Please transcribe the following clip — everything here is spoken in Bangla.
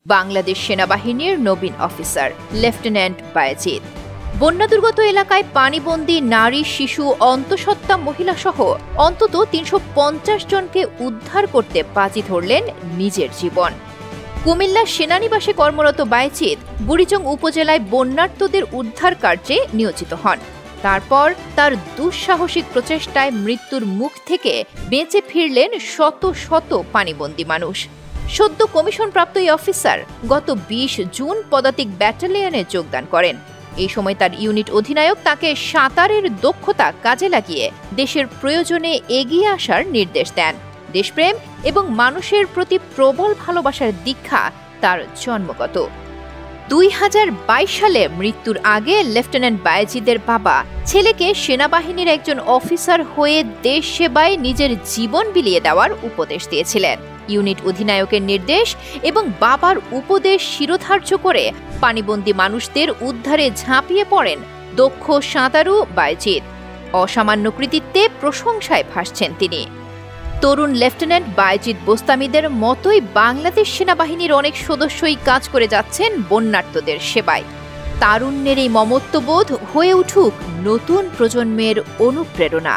বাংলাদেশ সেনাবাহিনীর নবীন অফিসার লেফটেন্যান্ট বায়েজিদ। বন্যা দুর্গত এলাকায় পানিবন্দী নারী, শিশু, অন্তঃসত্ত্বা মহিলা সহ অন্তত ৩৫০ জনকে উদ্ধার করতে বাজি ধরলেন নিজের জীবন। কুমিল্লা সেনানিবাসে কর্মরত বায়েজিদ বুড়িচং উপজেলায় বন্যার্তদের উদ্ধার কার্যে নিয়োজিত হন। তারপর তার দুঃসাহসিক প্রচেষ্টায় মৃত্যুর মুখ থেকে বেঁচে ফিরলেন শত শত পানিবন্দী মানুষ। সদ্য কমিশনপ্রাপ্ত এই অফিসার গত ২০ জুন পদাতিক ব্যাটালিয়নে যোগদান করেন। এই সময় তার ইউনিট অধিনায়ক তাকে সাঁতারের দক্ষতা কাজে লাগিয়ে দেশের প্রয়োজনে এগিয়ে আসার নির্দেশ দেন। দেশপ্রেম এবং মানুষের প্রতি প্রবল ভালোবাসার দীক্ষা তার জন্মগত। ২০২২ সালে মৃত্যুর আগে লেফটেন্যান্ট বায়েজিদের বাবা ছেলেকে সেনাবাহিনীর একজন অফিসার হয়ে দেশ সেবায় নিজের জীবন বিলিয়ে দেওয়ার উপদেশ দিয়েছিলেন। ইউনিট অধিনায়কের নির্দেশ এবং বাবার উপদেশ শিরোধার্য করে পানিবন্দী মানুষদের উদ্ধারে ঝাঁপিয়ে পড়েন দক্ষ সাঁতারু বায়েজিদ। অসামান্য কৃতিত্বে প্রশংসায় ভাসছেন তিনি। তরুণ লেফটেন্যান্ট বায়েজিদ বোস্তামিদের মতোই বাংলাদেশ সেনাবাহিনীর অনেক সদস্যই কাজ করে যাচ্ছেন বন্যার্তদের সেবায়। তারুণ্যের এই মমত্ববোধ হয়ে উঠুক নতুন প্রজন্মের অনুপ্রেরণা।